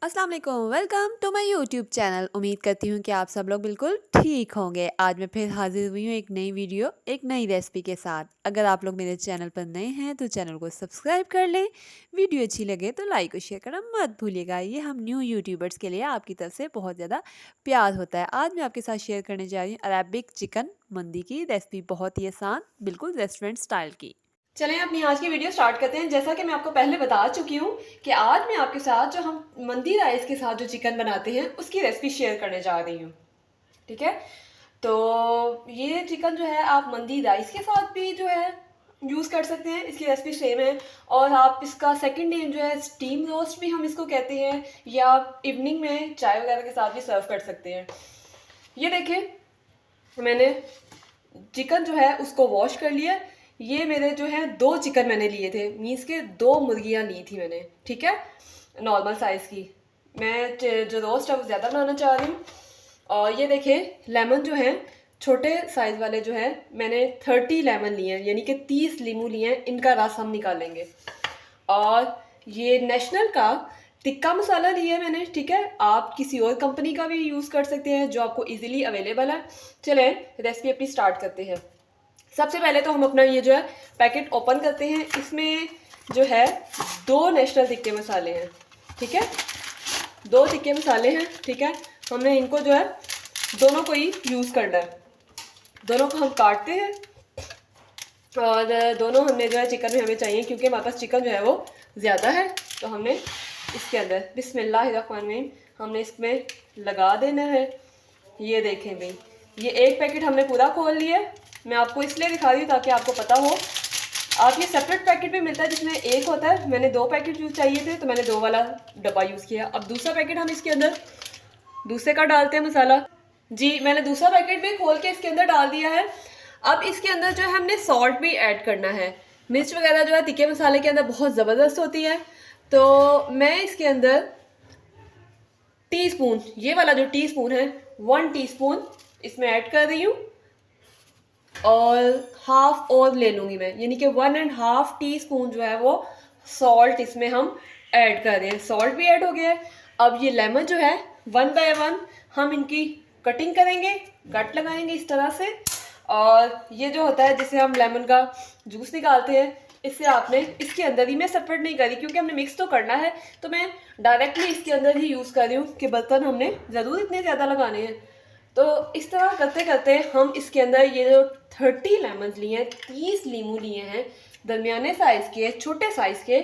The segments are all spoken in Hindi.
अस्सलाम वालेकुम, welcome to my YouTube channel. उम्मीद करती हूँ कि आप सब लोग बिल्कुल ठीक होंगे। आज मैं फिर हाजिर हुई हूँ एक नई वीडियो, एक नई रेसिपी के साथ। अगर आप लोग मेरे चैनल पर नए हैं तो चैनल को सब्सक्राइब कर लें। वीडियो अच्छी लगे तो लाइक और शेयर करना मत भूलिएगा। ये हम न्यू यूट्यूबर्स के लिए आपकी तरफ से बहुत ज़्यादा प्यार होता है। आज मैं आपके साथ शेयर करने जा रही हूँ अरेबिक चिकन मंदी की रेसिपी, बहुत ही आसान, बिल्कुल रेस्टोरेंट स्टाइल की। चलें अपनी आज की वीडियो स्टार्ट करते हैं। जैसा कि मैं आपको पहले बता चुकी हूँ कि आज मैं आपके साथ जो हम मंदी राइस के साथ जो चिकन बनाते हैं उसकी रेसिपी शेयर करने जा रही हूँ। ठीक है, तो ये चिकन जो है आप मंदी राइस के साथ भी जो है यूज़ कर सकते हैं। इसकी रेसिपी सेम है और आप इसका सेकंड नेम जो है स्टीम रोस्ट भी हम इसको कहते हैं, या आप इवनिंग में चाय वगैरह के साथ भी सर्व कर सकते हैं। ये देखिए, मैंने चिकन जो है उसको वॉश कर लिया। ये मेरे जो है 2 चिकन मैंने लिए थे, मीन्स के 2 मुर्गियाँ ली थी मैंने। ठीक है, नॉर्मल साइज़ की। मैं जो रोस्ट है वो ज़्यादा बनाना चाह रही हूँ। और ये देखिए, लेमन जो है छोटे साइज़ वाले जो है मैंने 30 लेमन लिए हैं, यानी कि 30 लीमू लिए हैं। इनका रस हम निकालेंगे। और ये नेशनल का टिक्का मसाला लिया है मैंने। ठीक है, आप किसी और कंपनी का भी यूज़ कर सकते हैं जो आपको इजीली अवेलेबल है। चलें रेसिपी अपनी स्टार्ट करते हैं। सबसे पहले तो हम अपना ये जो है पैकेट ओपन करते हैं। इसमें जो है 2 नेशनल टिक्के मसाले हैं। ठीक है, 2 टिक्के मसाले हैं। ठीक है, हमने इनको जो है दोनों को ही यूज़ करना है। दोनों को हम काटते हैं और दोनों हमने जो है चिकन में हमें चाहिए, क्योंकि हमारे पास चिकन जो है वो ज़्यादा है। तो हमने इसके अंदर बिस्मिल्लाहिर्रहमानिर्रहीम हमने इसमें लगा देना है। ये देखें भाई, ये एक पैकेट हमने पूरा खोल लिया है। मैं आपको इसलिए दिखा रही हूँ ताकि आपको पता हो। आप ये सेपरेट पैकेट भी मिलता है जिसमें एक होता है। मैंने 2 पैकेट यूज़ चाहिए थे तो मैंने 2 वाला डब्बा यूज़ किया। अब दूसरा पैकेट हम इसके अंदर दूसरे का डालते हैं मसाला। जी, मैंने दूसरा पैकेट भी खोल के इसके अंदर डाल दिया है। अब इसके अंदर जो है हमने सॉल्ट भी ऐड करना है। मिर्च वगैरह जो है तिक्के मसाले के अंदर बहुत ज़बरदस्त होती है। तो मैं इसके अंदर टीस्पून, ये वाला जो टीस्पून है 1 टीस्पून इसमें ऐड कर रही हूँ। और हाफ और ले लूँगी मैं, यानी कि 1.5 टीस्पून जो है वो सॉल्ट इसमें हम ऐड कर रहे हैं। सॉल्ट भी ऐड हो गया है। अब ये लेमन जो है 1 बाय 1 हम इनकी कटिंग करेंगे, कट लगाएंगे इस तरह से। और ये जो होता है जिसे हम लेमन का जूस निकालते हैं, इससे आपने इसके अंदर ही, मैं सेपरेट नहीं करी क्योंकि हमने मिक्स तो करना है, तो मैं डायरेक्टली इसके अंदर ही यूज़ कर रही हूँ कि बर्तन हमने ज़रूर इतने ज़्यादा लगाने हैं। तो इस तरह करते करते हम इसके अंदर ये जो 30 लेमन लिए हैं, 30 लीमू लिए हैं दरमियाने साइज़ के, छोटे साइज़ के,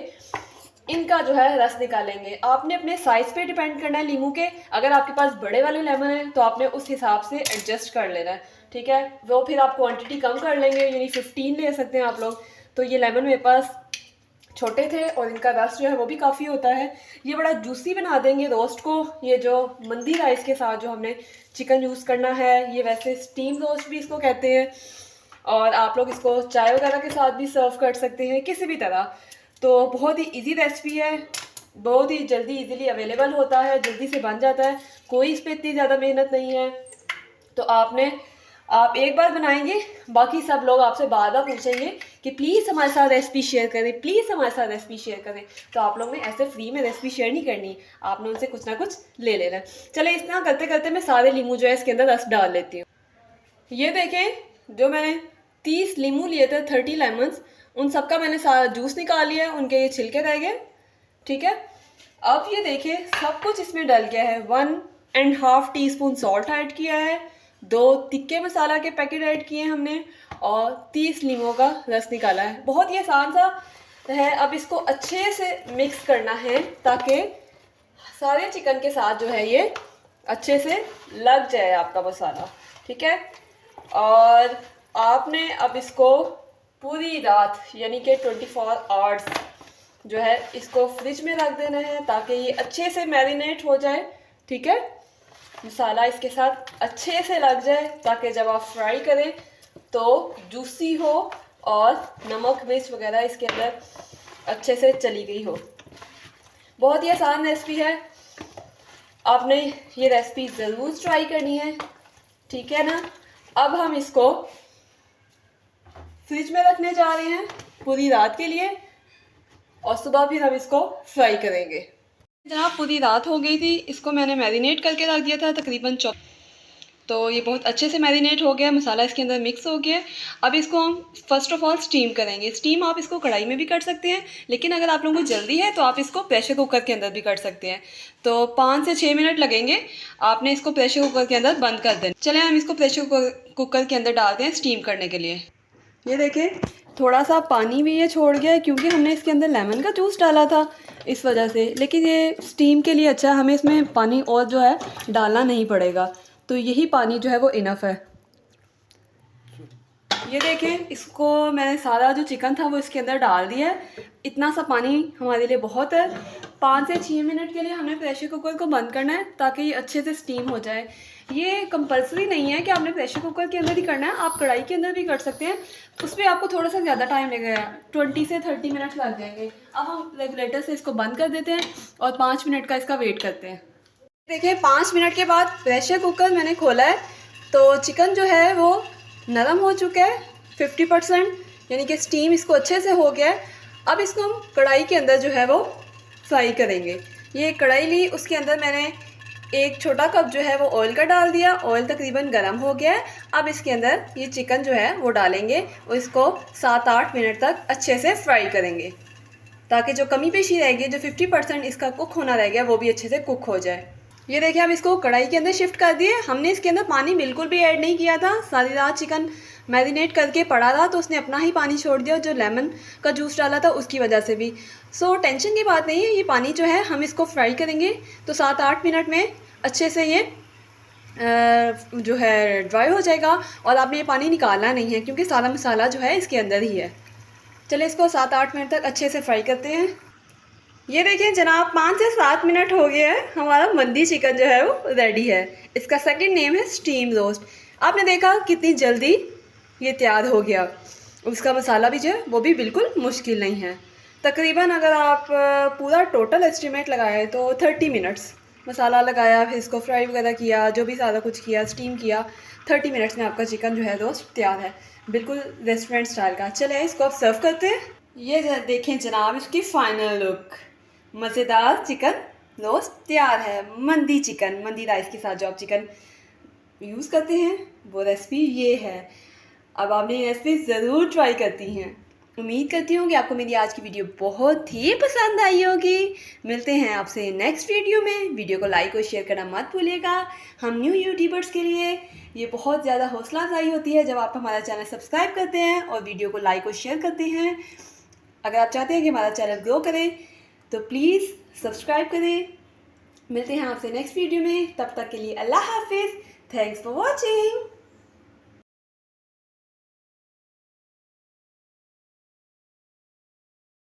इनका जो है रस निकालेंगे। आपने अपने साइज़ पे डिपेंड करना है लीमू के। अगर आपके पास बड़े वाले लेमन हैं तो आपने उस हिसाब से एडजस्ट कर लेना है। ठीक है, वो फिर आप क्वांटिटी कम कर लेंगे, यानी 15 ले सकते हैं आप लोग। तो ये लेमन मेरे पास छोटे थे और इनका रस जो है वो भी काफ़ी होता है। ये बड़ा जूसी बना देंगे रोस्ट को। ये जो मंदी राइस के साथ जो हमने चिकन यूज़ करना है, ये वैसे स्टीम रोस्ट भी इसको कहते हैं, और आप लोग इसको चाय वगैरह के साथ भी सर्व कर सकते हैं, किसी भी तरह। तो बहुत ही इजी रेसिपी है, बहुत ही जल्दी इजीली अवेलेबल होता है, जल्दी से बन जाता है, कोई इस पर इतनी ज़्यादा मेहनत नहीं है। तो आप एक बार बनाएंगे, बाकी सब लोग आपसे बार बार पूछेंगे कि प्लीज़ हमारे साथ रेसिपी शेयर करें, प्लीज़ हमारे साथ रेसिपी शेयर करें। तो आप लोग ने ऐसे फ्री में रेसिपी शेयर नहीं करनी, आपने उनसे कुछ ना कुछ ले लेना है। चले इस तरह करते करते मैं सारे लीमू जो है इसके अंदर रस डाल लेती हूँ। ये देखें, जो मैंने 30 लीमू लिए थे, 30 लेमन्स, उन सबका मैंने सारा जूस निकाल लिया है, उनके ये छिलके रह गए। ठीक है, अब ये देखिए सब कुछ इसमें डल गया है। 1.5 टीस्पून सॉल्ट ऐड किया है, 2 तिक्के मसाला के पैकेट ऐड किए हैं हमने, और 30 लीमों का रस निकाला है। बहुत ही आसान सा है। अब इसको अच्छे से मिक्स करना है ताकि सारे चिकन के साथ जो है ये अच्छे से लग जाए आपका मसाला। ठीक है, और आपने अब इसको पूरी रात, यानी कि 24 आवर्स जो है इसको फ्रिज में रख देना है ताकि ये अच्छे से मैरिनेट हो जाए। ठीक है, मसाला इसके साथ अच्छे से लग जाए ताकि जब आप फ्राई करें तो जूसी हो और नमक मिर्च वगैरह इसके अंदर अच्छे से चली गई हो। बहुत ही आसान रेसिपी है, आपने ये रेसिपी ज़रूर ट्राई करनी है। ठीक है ना, अब हम इसको फ्रिज में रखने जा रहे हैं पूरी रात के लिए, और सुबह फिर हम इसको फ्राई करेंगे। जनाब पूरी रात हो गई थी, इसको मैंने मैरिनेट करके रख दिया था तकरीबन तो ये बहुत अच्छे से मैरिनेट हो गया, मसाला इसके अंदर मिक्स हो गया। अब इसको हम फ़र्स्ट ऑफ़ ऑल स्टीम करेंगे। स्टीम आप इसको कढ़ाई में भी कर सकते हैं, लेकिन अगर आप लोगों को जल्दी है तो आप इसको प्रेशर कुकर के अंदर भी कर सकते हैं। तो 5 से 6 मिनट लगेंगे, आपने इसको प्रेशर कुकर के अंदर बंद कर देना। चलें हम इसको प्रेशर कुकर के अंदर डालते हैं स्टीम करने के लिए। ये देखें थोड़ा सा पानी भी ये छोड़ गया है क्योंकि हमने इसके अंदर लेमन का जूस डाला था इस वजह से, लेकिन ये स्टीम के लिए अच्छा है, हमें इसमें पानी और जो है डालना नहीं पड़ेगा, तो यही पानी जो है वो इनफ है। ये देखें इसको मैंने सारा जो चिकन था वो इसके अंदर डाल दिया है, इतना सा पानी हमारे लिए बहुत है। 5 से 6 मिनट के लिए हमने प्रेशर कुकर को बंद करना है ताकि ये अच्छे से स्टीम हो जाए। ये कंपलसरी नहीं है कि आपने प्रेशर कुकर के अंदर ही करना है, आप कढ़ाई के अंदर भी कर सकते हैं, उस पर आपको थोड़ा सा ज़्यादा टाइम लगेगा, 20 से 30 मिनट लग जाएंगे। अब हम रेगुलेटर से इसको बंद कर देते हैं और 5 मिनट का इसका वेट करते हैं। देखिए 5 मिनट के बाद प्रेशर कुकर मैंने खोला है तो चिकन जो है वो नरम हो चुका है 50%, यानी कि स्टीम इसको अच्छे से हो गया है। अब इसको हम कढ़ाई के अंदर जो है वो फ्राई करेंगे। ये कढ़ाई ली, उसके अंदर मैंने एक छोटा कप जो है वो ऑयल का डाल दिया, ऑयल तकरीबन गर्म हो गया है। अब इसके अंदर ये चिकन जो है वो डालेंगे और इसको 7-8 मिनट तक अच्छे से फ्राई करेंगे ताकि जो कमी पेशी रहेगी, जो 50% इसका कुक होना रह गया वो भी अच्छे से कुक हो जाए। ये देखिए हम इसको कढ़ाई के अंदर शिफ्ट कर दिए, हमने इसके अंदर पानी बिल्कुल भी ऐड नहीं किया था, सारी रात चिकन मैरिनेट करके पड़ा रहा तो उसने अपना ही पानी छोड़ दिया, जो लेमन का जूस डाला था उसकी वजह से भी। सो टेंशन की बात नहीं है, ये पानी जो है हम इसको फ्राई करेंगे तो 7-8 मिनट में अच्छे से ये जो है ड्राई हो जाएगा और आपने ये पानी निकालना नहीं है क्योंकि सारा मसाला जो है इसके अंदर ही है। चलिए इसको 7-8 मिनट तक अच्छे से फ्राई करते हैं। ये देखिए जनाब 5 से 7 मिनट हो गया है, हमारा मंदी चिकन जो है वो रेडी है। इसका सेकंड नेम है स्टीम रोस्ट। आपने देखा कितनी जल्दी ये तैयार हो गया, उसका मसाला भी जो है वो भी बिल्कुल मुश्किल नहीं है। तकरीबन अगर आप पूरा टोटल एस्टिमेट लगाए तो 30 मिनट्स मसाला लगाया, फिर इसको फ्राई वगैरह किया, जो भी सारा कुछ किया, स्टीम किया, 30 मिनट्स में आपका चिकन जो है रोस्ट तैयार है, बिल्कुल रेस्टोरेंट स्टाइल का। चले इसको आप सर्व करते हैं। ये देखें जनाब इसकी फाइनल लुक, मज़ेदार चिकन रोस्ट तैयार है। मंदी चिकन, मंदी राइस के साथ जो आप चिकन यूज़ करते हैं वो रेसिपी ये है। अब आपने ये रेसिपी ज़रूर ट्राई करती हैं। उम्मीद करती हूँ कि आपको मेरी आज की वीडियो बहुत ही पसंद आई होगी। मिलते हैं आपसे नेक्स्ट वीडियो में। वीडियो को लाइक और शेयर करना मत भूलिएगा। हम न्यू यूट्यूबर्स के लिए ये बहुत ज़्यादा हौसला अफजाई होती है जब आप हमारा चैनल सब्सक्राइब करते हैं और वीडियो को लाइक और शेयर करते हैं। अगर आप चाहते हैं कि हमारा चैनल ग्रो करे तो प्लीज़ सब्सक्राइब करें। मिलते हैं आपसे नेक्स्ट वीडियो में, तब तक के लिए अल्लाह हाफिज़। Thanks for watching.